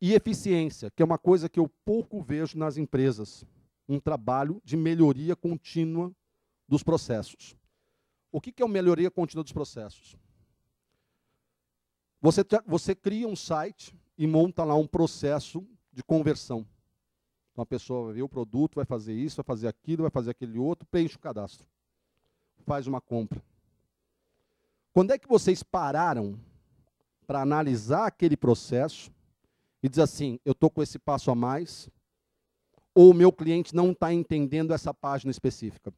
E eficiência, que é uma coisa que eu pouco vejo nas empresas. Um trabalho de melhoria contínua dos processos. O que é a melhoria contínua dos processos? Você cria um site e monta lá um processo de conversão. Então a pessoa vai ver o produto, vai fazer isso, vai fazer aquilo, vai fazer aquele outro, preenche o cadastro. Faz uma compra. Quando é que vocês pararam para analisar aquele processo e dizer assim, eu estou com esse passo a mais, ou o meu cliente não está entendendo essa página específica?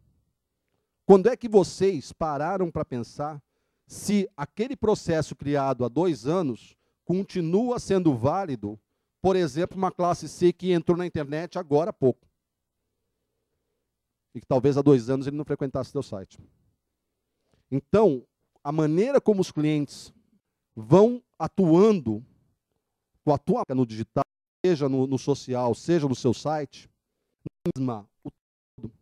Quando é que vocês pararam para pensar se aquele processo criado há 2 anos continua sendo válido, por exemplo, uma classe C que entrou na internet agora há pouco, e que talvez há 2 anos ele não frequentasse seu site? Então, a maneira como os clientes vão atuando, com a tua no digital, seja no social, seja no seu site, o todo.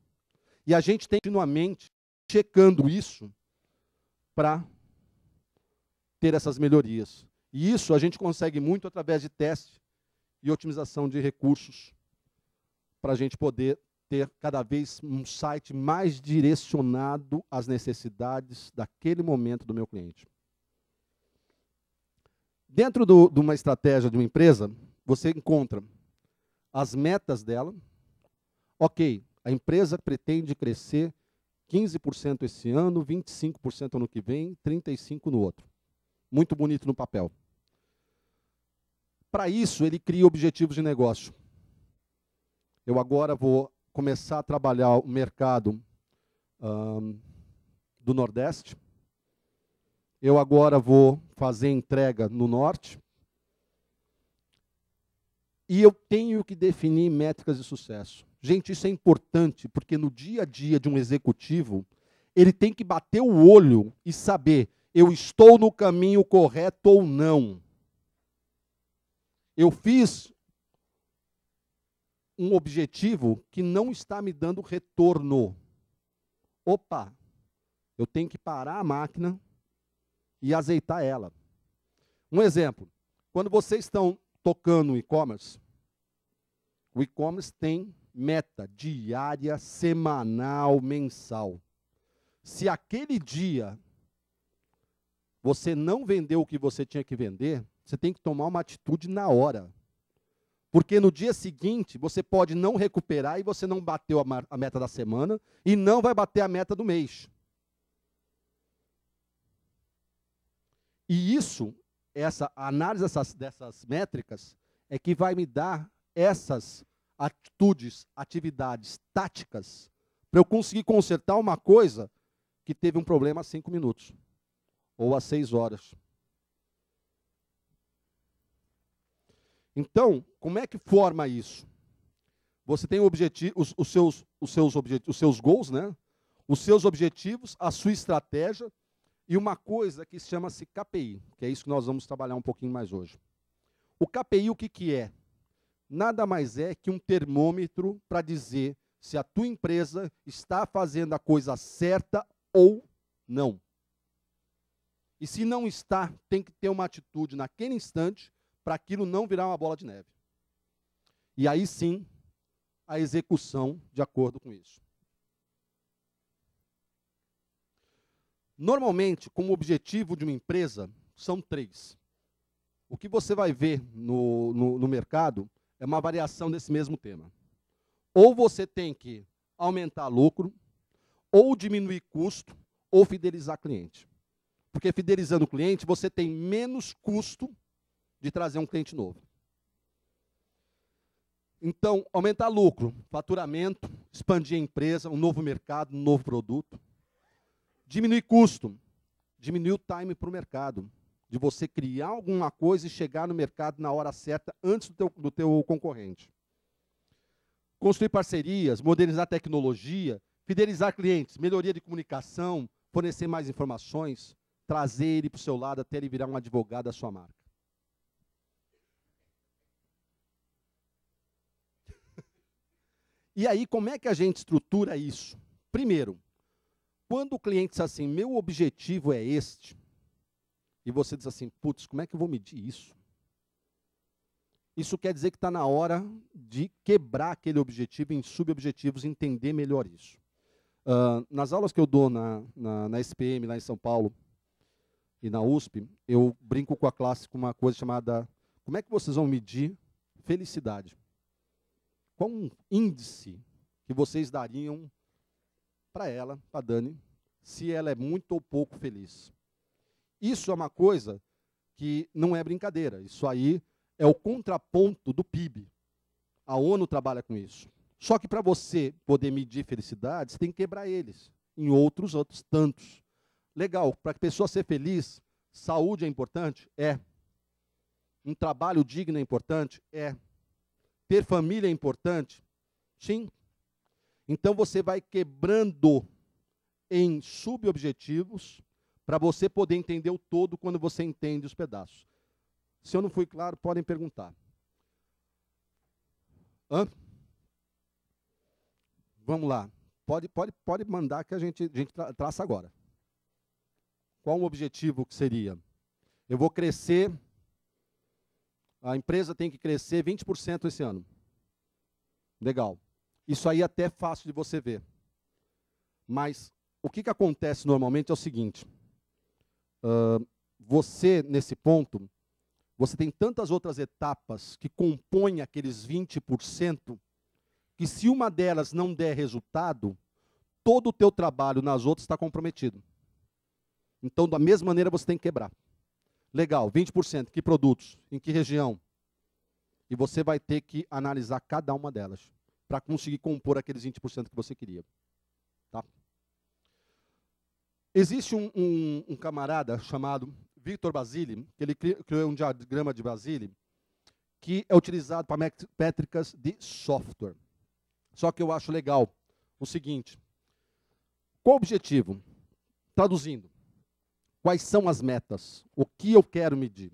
E a gente tem continuamente checando isso para ter essas melhorias. E isso a gente consegue muito através de teste e otimização de recursos para a gente poder ter cada vez um site mais direcionado às necessidades daquele momento do meu cliente. Dentro de uma estratégia de uma empresa, você encontra as metas dela. Ok, a empresa pretende crescer 15% esse ano, 25% ano que vem, 35% no outro. Muito bonito no papel. Para isso, ele cria objetivos de negócio. Eu agora vou começar a trabalhar o mercado do Nordeste. Eu agora vou fazer entrega no Norte. E eu tenho que definir métricas de sucesso. Gente, isso é importante, porque no dia a dia de um executivo, ele tem que bater o olho e saber, eu estou no caminho correto ou não. Eu fiz um objetivo que não está me dando retorno. Opa, eu tenho que parar a máquina e azeitar ela. Um exemplo, quando vocês estão tocando o e-commerce tem meta diária, semanal, mensal. Se aquele dia você não vendeu o que você tinha que vender, você tem que tomar uma atitude na hora. Porque no dia seguinte, você pode não recuperar e você não bateu a meta da semana e não vai bater a meta do mês. E isso, a análise dessas métricas, é que vai me dar essas atitudes, atividades, táticas, para eu conseguir consertar uma coisa que teve um problema há 5 minutos, ou há 6 horas. Então, como é que forma isso? Você tem os seus goals, né? Os seus objetivos, a sua estratégia, e uma coisa que chama-se KPI, que é isso que nós vamos trabalhar um pouquinho mais hoje. O KPI, o que é? Nada mais é que um termômetro para dizer se a tua empresa está fazendo a coisa certa ou não. E se não está, tem que ter uma atitude naquele instante para aquilo não virar uma bola de neve. E aí sim, a execução de acordo com isso. Normalmente, como objetivo de uma empresa, são 3. O que você vai ver no mercado é uma variação desse mesmo tema. Ou você tem que aumentar lucro, ou diminuir custo, ou fidelizar cliente. Porque fidelizando o cliente, você tem menos custo de trazer um cliente novo. Então, aumentar lucro, faturamento, expandir a empresa, um novo mercado, um novo produto. Diminuir custo, diminuir o time para o mercado. De você criar alguma coisa e chegar no mercado na hora certa, antes do teu concorrente. Construir parcerias, modernizar a tecnologia, fidelizar clientes, melhoria de comunicação, fornecer mais informações, trazer ele para o seu lado até ele virar um advogado da sua marca. E aí, como é que a gente estrutura isso? Primeiro, quando o cliente diz assim, meu objetivo é este, e você diz assim, putz, como é que eu vou medir isso? Isso quer dizer que está na hora de quebrar aquele objetivo em subobjetivos e entender melhor isso. Nas aulas que eu dou na SPM, lá em São Paulo, e na USP, eu brinco com a classe com uma coisa chamada: como é que vocês vão medir felicidade? Qual um índice que vocês dariam para ela, para a Dani, se ela é muito ou pouco feliz? Isso é uma coisa que não é brincadeira. Isso aí é o contraponto do PIB. A ONU trabalha com isso. Só que para você poder medir felicidade, você tem que quebrar eles em outros tantos. Legal, para a pessoa ser feliz, saúde é importante? É. Um trabalho digno é importante? É. Ter família é importante? Sim. Então você vai quebrando em subobjetivos para você poder entender o todo quando você entende os pedaços. Se eu não fui claro, podem perguntar. Vamos lá. Pode mandar que a gente traça agora. Qual o objetivo que seria? Eu vou crescer, a empresa tem que crescer 20% esse ano. Legal. Isso aí até é fácil de você ver. Mas o que acontece normalmente é o seguinte. Você, nesse ponto, você tem tantas outras etapas que compõem aqueles 20%, que se uma delas não der resultado, todo o teu trabalho nas outras está comprometido. Então, da mesma maneira, você tem que quebrar. Legal, 20%, que produtos? Em que região? E você vai ter que analisar cada uma delas, para conseguir compor aqueles 20% que você queria. Tá? Existe um camarada chamado Victor Basile, que ele criou um diagrama de Basile, que é utilizado para métricas de software. Só que eu acho legal o seguinte: qual o objetivo? Traduzindo, quais são as metas? O que eu quero medir?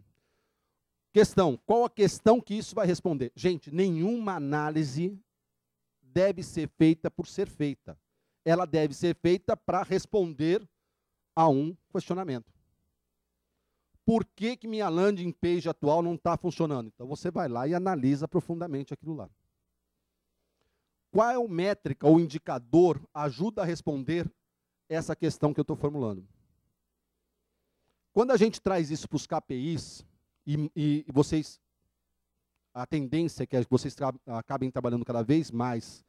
Questão, qual a questão que isso vai responder? Gente, nenhuma análise deve ser feita por ser feita. Ela deve ser feita para responder a um questionamento. Por que minha landing page atual não está funcionando? Então você vai lá e analisa profundamente aquilo lá. Qual é a métrica ou indicador ajuda a responder essa questão que eu estou formulando? Quando a gente traz isso para os KPIs, e vocês, a tendência é que vocês acabem trabalhando cada vez mais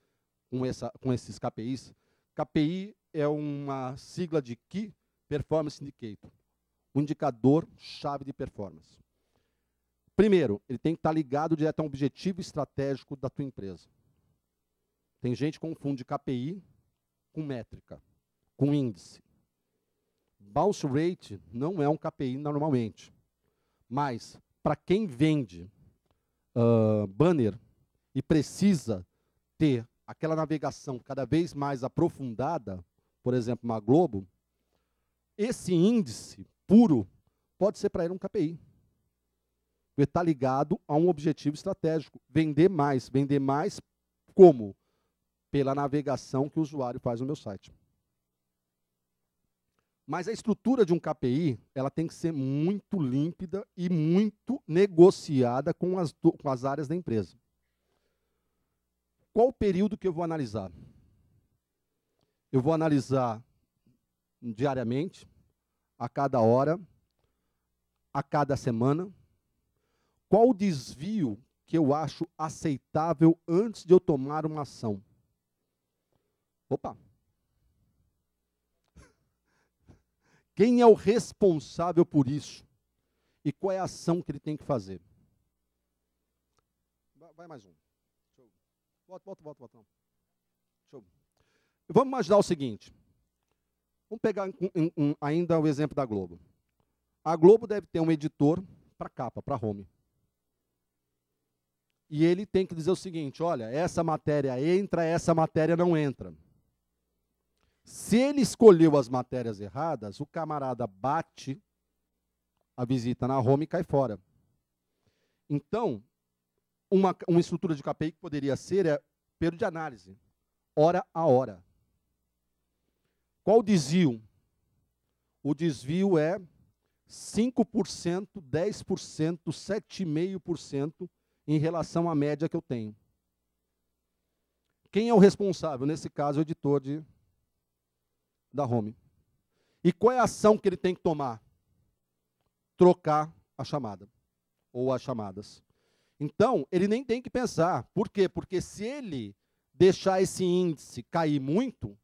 com esses KPIs. KPI é uma sigla de Key Performance Indicator, um indicador-chave de performance. Primeiro, ele tem que estar ligado direto a um objetivo estratégico da tua empresa. Tem gente que confunde KPI com métrica, com índice. Bounce rate não é um KPI normalmente, mas para quem vende banner e precisa ter aquela navegação cada vez mais aprofundada, por exemplo, uma Globo, esse índice puro pode ser para ele um KPI. Ele está ligado a um objetivo estratégico. Vender mais como? Pela navegação que o usuário faz no meu site. Mas a estrutura de um KPI, ela tem que ser muito límpida e muito negociada com as áreas da empresa. Qual o período que eu vou analisar? Eu vou analisar diariamente, a cada hora, a cada semana. Qual o desvio que eu acho aceitável antes de eu tomar uma ação? Opa! Quem é o responsável por isso? E qual é a ação que ele tem que fazer? Vai mais um. Volta. Show. Vamos imaginar o seguinte. Vamos pegar ainda o exemplo da Globo. A Globo deve ter um editor para capa, para home. E ele tem que dizer o seguinte: olha, essa matéria entra, essa matéria não entra. Se ele escolheu as matérias erradas, o camarada bate a visita na home e cai fora. Então, uma estrutura de KPI que poderia ser período de análise, hora a hora. Qual o desvio? O desvio é 5%, 10%, 7,5% em relação à média que eu tenho. Quem é o responsável? Nesse caso, o editor da home. E qual é a ação que ele tem que tomar? Trocar a chamada, ou as chamadas. Então, ele nem tem que pensar. Por quê? Porque se ele deixar esse índice cair muito,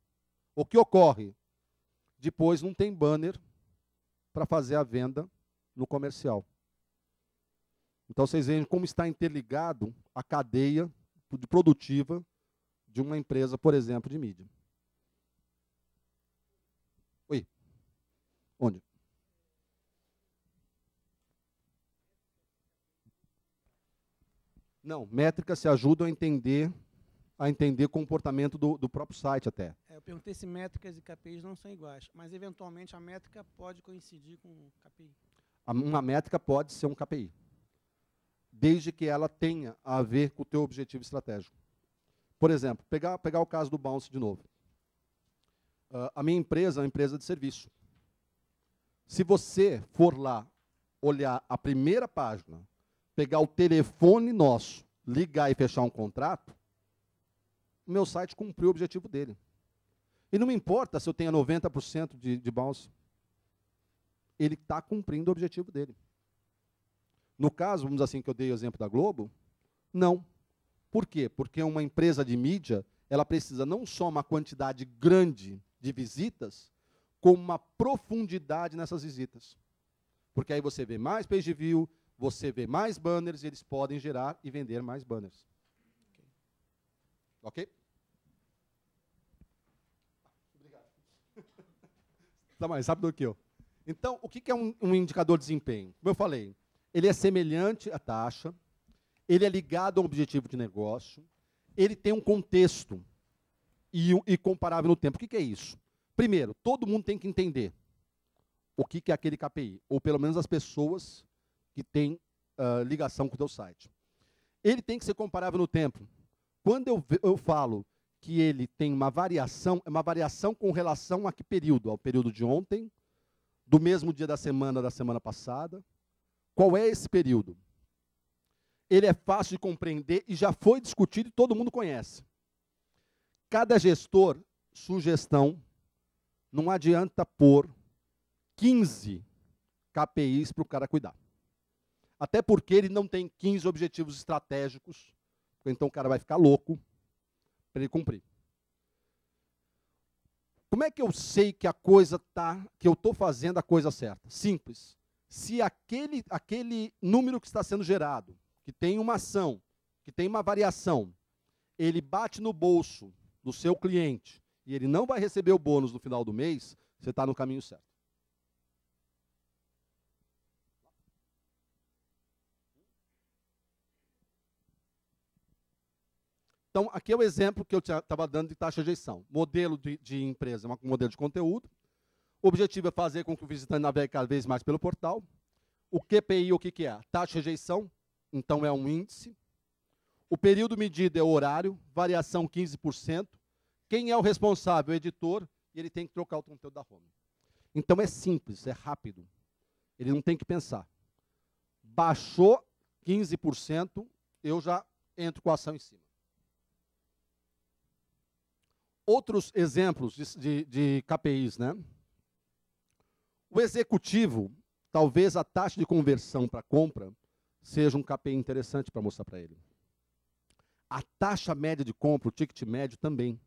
o que ocorre? Depois não tem banner para fazer a venda no comercial. Então, vocês veem como está interligado a cadeia produtiva de uma empresa, por exemplo, de mídia. Oi? Onde? Não, métricas se ajudam a entender o comportamento do próprio site até. Eu perguntei se métricas e KPIs não são iguais, mas eventualmente a métrica pode coincidir com o KPI. Uma métrica pode ser um KPI, desde que ela tenha a ver com o teu objetivo estratégico. Por exemplo, pegar o caso do Bounce de novo. A minha empresa é uma empresa de serviço. Se você for lá, olhar a primeira página, pegar o telefone nosso, ligar e fechar um contrato, o meu site cumpriu o objetivo dele. E não me importa se eu tenho 90% de bounce. Ele está cumprindo o objetivo dele. No caso, vamos dizer assim, que eu dei o exemplo da Globo, não. Por quê? Porque uma empresa de mídia, ela precisa não só uma quantidade grande de visitas, como uma profundidade nessas visitas. Porque aí você vê mais page view, você vê mais banners, e eles podem gerar e vender mais banners. Ok? Obrigado. Tá mais rápido do que eu. Então, o que é um indicador de desempenho? Como eu falei, ele é semelhante à taxa, ele é ligado a um objetivo de negócio, ele tem um contexto e comparável no tempo. O que é isso? Primeiro, todo mundo tem que entender o que é aquele KPI, ou pelo menos as pessoas que têm ligação com o teu site. Ele tem que ser comparável no tempo. Quando eu falo que ele tem uma variação, é uma variação com relação a que período? Ao período de ontem, do mesmo dia da semana passada. Qual é esse período? Ele é fácil de compreender e já foi discutido e todo mundo conhece. Cada gestor, sugestão, não adianta pôr 15 KPIs para o cara cuidar. Até porque ele não tem 15 objetivos estratégicos, então o cara vai ficar louco para ele cumprir. Como é que eu sei que que eu estou fazendo a coisa certa? Simples. Se aquele número que está sendo gerado, que tem uma ação, que tem uma variação, ele bate no bolso do seu cliente e ele não vai receber o bônus no final do mês, você está no caminho certo. Então, aqui é o exemplo que eu estava dando de taxa de rejeição. Modelo de empresa, um modelo de conteúdo. O objetivo é fazer com que o visitante navegue cada vez mais pelo portal. O QPI, o que é? Taxa de rejeição, então é um índice. O período medido é o horário, variação 15%. Quem é o responsável? O editor, e ele tem que trocar o conteúdo da home. Então é simples, é rápido. Ele não tem que pensar. Baixou 15%, eu já entro com a ação em cima. Outros exemplos de KPIs, né? O executivo, talvez a taxa de conversão para compra seja um KPI interessante para mostrar para ele. A taxa média de compra, o ticket médio também.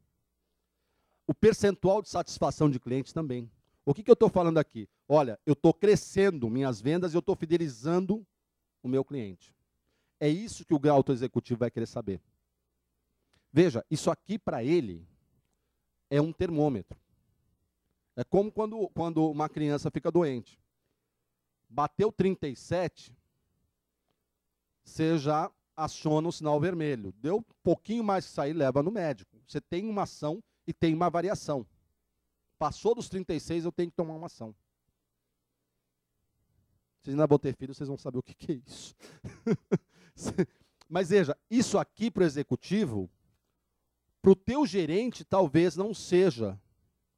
O percentual de satisfação de clientes também. O que eu estou falando aqui? Olha, eu estou crescendo minhas vendas e eu estou fidelizando o meu cliente. É isso que o autoexecutivo vai querer saber. Veja, isso aqui para ele é um termômetro. É como quando uma criança fica doente. Bateu 37, você já aciona o sinal vermelho. Deu um pouquinho mais que sair, leva no médico. Você tem uma ação e tem uma variação. Passou dos 36, eu tenho que tomar uma ação. Vocês ainda vão ter filho, vocês vão saber o que é isso. Mas veja, isso aqui para o executivo, para o teu gerente, talvez não seja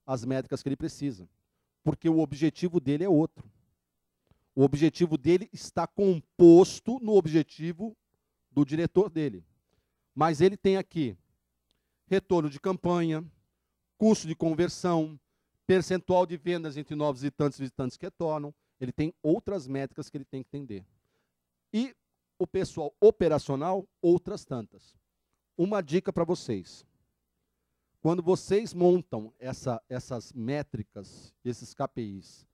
as métricas que ele precisa. Porque o objetivo dele é outro. O objetivo dele está composto no objetivo do diretor dele. Mas ele tem aqui retorno de campanha, custo de conversão, percentual de vendas entre novos visitantes que retornam. Ele tem outras métricas que ele tem que entender. E o pessoal operacional, outras tantas. Uma dica para vocês. Quando vocês montam essas métricas, esses KPIs,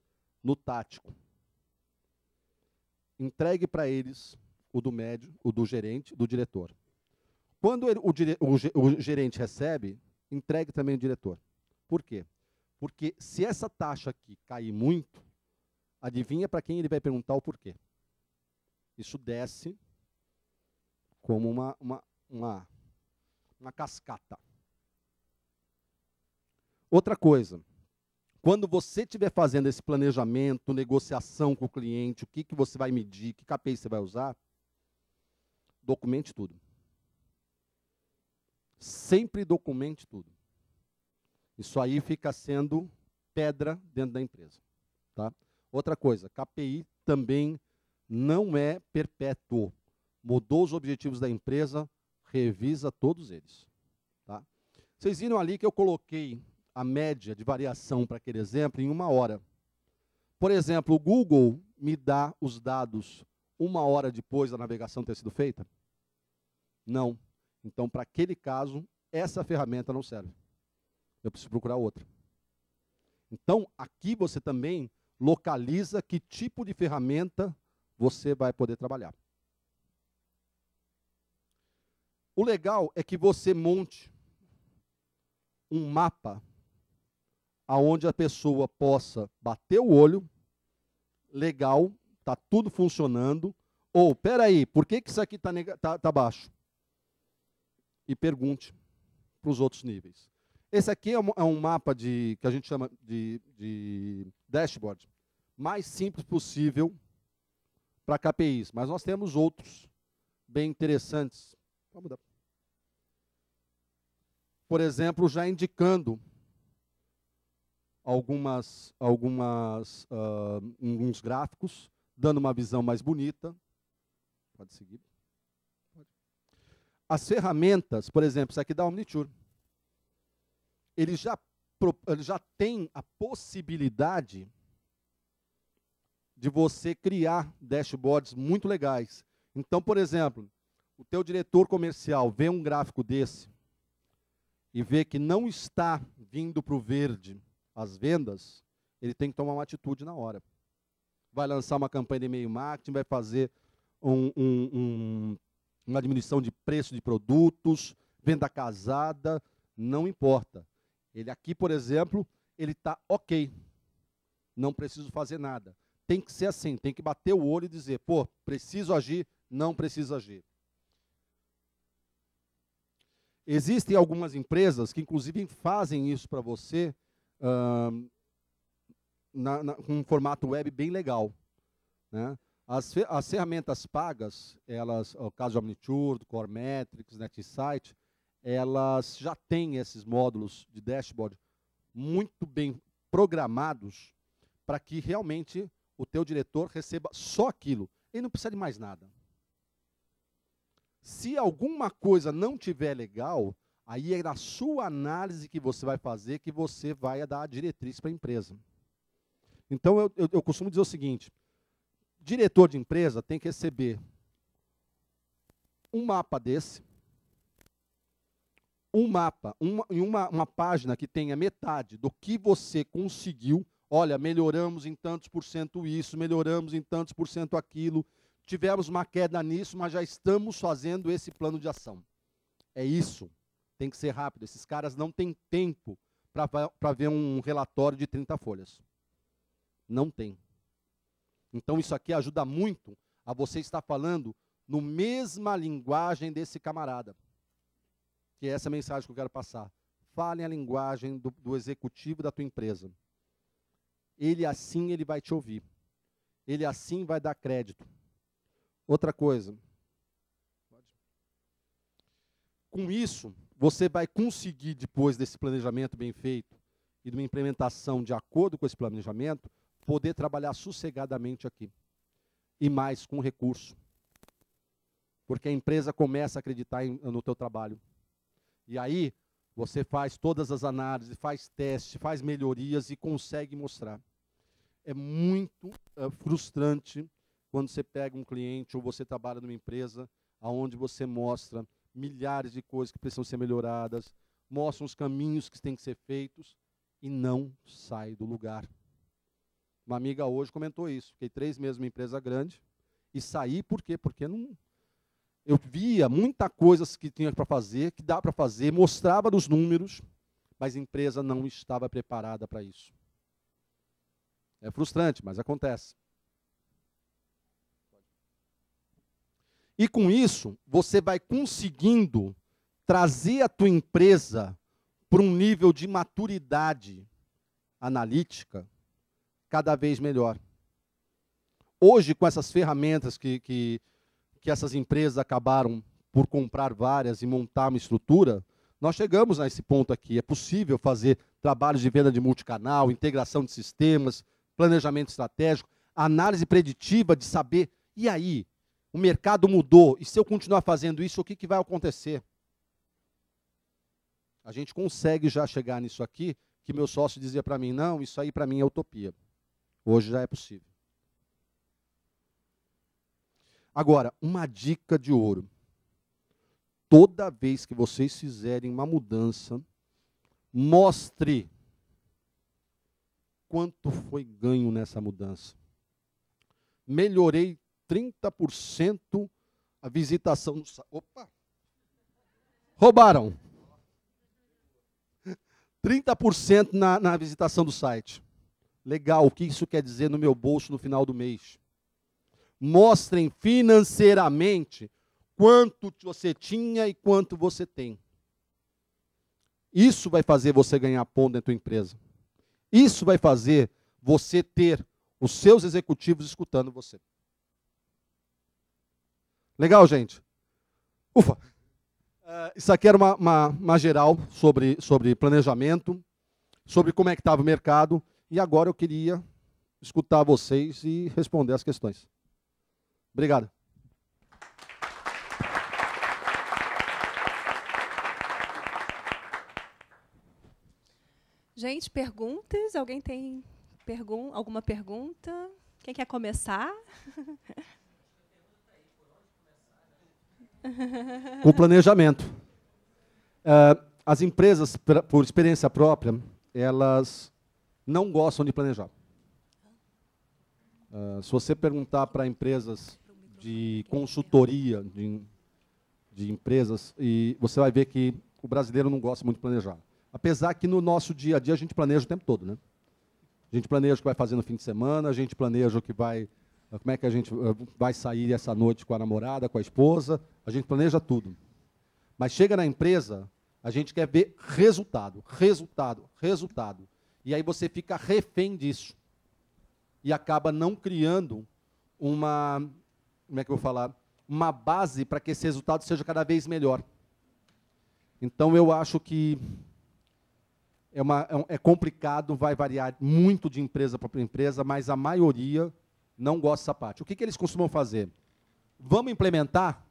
no tático, entregue para eles o do médio, o do gerente, do diretor. Quando o gerente recebe, entregue também o diretor. Por quê? Porque se essa taxa aqui cair muito, adivinha para quem ele vai perguntar o porquê. Isso desce como uma cascata. Outra coisa, quando você estiver fazendo esse planejamento, negociação com o cliente, o que você vai medir, que KPI você vai usar, documente tudo. Sempre documente tudo. Isso aí fica sendo pedra dentro da empresa. Tá? Outra coisa, KPI também não é perpétuo. Mudou os objetivos da empresa, revisa todos eles. Tá? Vocês viram ali que eu coloquei a média de variação para aquele exemplo em 1 hora. Por exemplo, o Google me dá os dados 1 hora depois da navegação ter sido feita? Não. Então, para aquele caso, essa ferramenta não serve. Eu preciso procurar outra. Então, aqui você também localiza que tipo de ferramenta você vai poder trabalhar. O legal é que você monte um mapa aonde a pessoa possa bater o olho, legal, está tudo funcionando, ou, peraí, por que isso aqui tá baixo? E pergunte para os outros níveis. Esse aqui é um mapa que a gente chama de dashboard, mais simples possível para KPIs, mas nós temos outros bem interessantes. Vamos mudar. Por exemplo, já indicando alguns gráficos, dando uma visão mais bonita. Pode seguir. As ferramentas, por exemplo, isso aqui da Omniture. Ele já tem a possibilidade de você criar dashboards muito legais. Então, por exemplo, o teu diretor comercial vê um gráfico desse e vê que não está vindo para o verde as vendas, ele tem que tomar uma atitude na hora. Vai lançar uma campanha de e-mail marketing, vai fazer uma diminuição de preço de produtos, venda casada, não importa. Ele aqui, por exemplo, ele está ok, não preciso fazer nada. Tem que ser assim, tem que bater o olho e dizer, pô, preciso agir, não preciso agir. Existem algumas empresas que, inclusive, fazem isso para você com um formato web bem legal. Né? As ferramentas pagas, elas, o caso de Omniture, Core Metrics, NetInsight, elas já têm esses módulos de dashboard muito bem programados para que realmente o teu diretor receba só aquilo. Ele não precisa de mais nada. Se alguma coisa não tiver legal, aí é na sua análise que você vai fazer que você vai dar a diretriz para a empresa. Então, eu costumo dizer o seguinte, diretor de empresa tem que receber um mapa desse, uma página que tenha metade do que você conseguiu. Olha, melhoramos em tantos por cento isso, melhoramos em tantos por cento aquilo, tivemos uma queda nisso, mas já estamos fazendo esse plano de ação. É isso. Tem que ser rápido. Esses caras não têm tempo para ver um relatório de 30 folhas. Não tem. Então, isso aqui ajuda muito a você estar falando no mesma linguagem desse camarada. Que é essa mensagem que eu quero passar. Fale a linguagem do executivo da tua empresa. Ele assim, ele vai te ouvir. Ele assim vai dar crédito. Outra coisa. Com isso, você vai conseguir, depois desse planejamento bem feito e de uma implementação de acordo com esse planejamento, poder trabalhar sossegadamente aqui. E mais com recurso. Porque a empresa começa a acreditar no teu trabalho. E aí, você faz todas as análises, faz testes, faz melhorias e consegue mostrar. É muito frustrante quando você pega um cliente ou você trabalha numa empresa onde você mostra milhares de coisas que precisam ser melhoradas, mostra os caminhos que têm que ser feitos e não sai do lugar. Uma amiga hoje comentou isso. Fiquei 3 meses numa empresa grande e saí por quê? Porque não... Eu via muita coisa que tinha para fazer, que dá para fazer, mostrava nos números, mas a empresa não estava preparada para isso. É frustrante, mas acontece. E com isso, você vai conseguindo trazer a tua empresa para um nível de maturidade analítica cada vez melhor. Hoje, com essas ferramentas que essas empresas acabaram por comprar várias e montar uma estrutura, nós chegamos a esse ponto aqui. É possível fazer trabalhos de venda de multicanal, integração de sistemas, planejamento estratégico, análise preditiva de saber, e aí, o mercado mudou, e se eu continuar fazendo isso, o que vai acontecer? A gente consegue já chegar nisso aqui, que meu sócio dizia para mim, não, isso aí para mim é utopia. Hoje já é possível. Agora, uma dica de ouro. Toda vez que vocês fizerem uma mudança, mostre quanto foi ganho nessa mudança. Melhorei 30% a visitação no site. Opa! Roubaram. 30% na visitação do site. Legal, o que isso quer dizer no meu bolso no final do mês? Mostrem financeiramente quanto você tinha e quanto você tem. Isso vai fazer você ganhar ponto dentro da tua empresa. Isso vai fazer você ter os seus executivos escutando você. Legal, gente? Ufa! Isso aqui era uma geral sobre planejamento, sobre como é que estava o mercado, e agora eu queria escutar vocês e responder as questões. Obrigado. Gente, perguntas? Alguém tem alguma pergunta? Quem quer começar? Com planejamento. As empresas, por experiência própria, elas não gostam de planejar. Se você perguntar para empresas de consultoria, de empresas, e você vai ver que o brasileiro não gosta muito de planejar. Apesar que no nosso dia a dia a gente planeja o tempo todo, né? A gente planeja o que vai fazer no fim de semana, a gente planeja o que vai, como é que a gente vai sair essa noite com a namorada, com a esposa, a gente planeja tudo. Mas chega na empresa, a gente quer ver resultado, resultado, resultado. E aí você fica refém disso. E acaba não criando uma, como é que eu vou falar, uma base para que esse resultado seja cada vez melhor. Então eu acho que é complicado, vai variar muito de empresa para empresa, mas a maioria não gosta dessa parte. O que eles costumam fazer? Vamos implementar?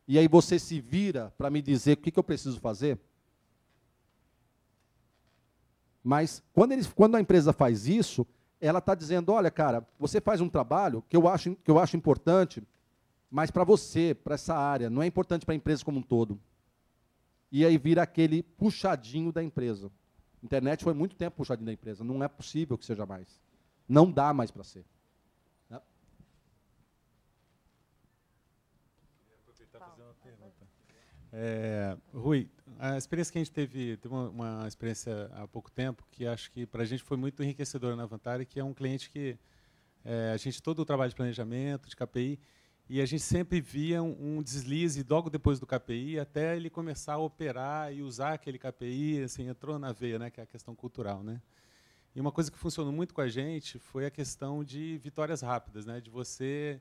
E aí você se vira para me dizer o que eu preciso fazer? Mas quando a empresa faz isso, ela está dizendo, olha, cara, você faz um trabalho que eu acho importante, mas para você, para essa área, não é importante para a empresa como um todo. E aí vira aquele puxadinho da empresa. A internet foi muito tempo puxadinho da empresa, não é possível que seja mais. Não dá mais para ser. Né? Queria aproveitar e fazer uma pergunta. Rui, a experiência que a gente teve uma experiência há pouco tempo, que acho que para a gente foi muito enriquecedora na Vantari, que é um cliente que a gente, todo o trabalho de planejamento, de KPI, e a gente sempre via um deslize logo depois do KPI, até ele começar a operar e usar aquele KPI, assim, entrou na veia, né, que é a questão cultural, né? E uma coisa que funcionou muito com a gente foi a questão de vitórias rápidas, né, de você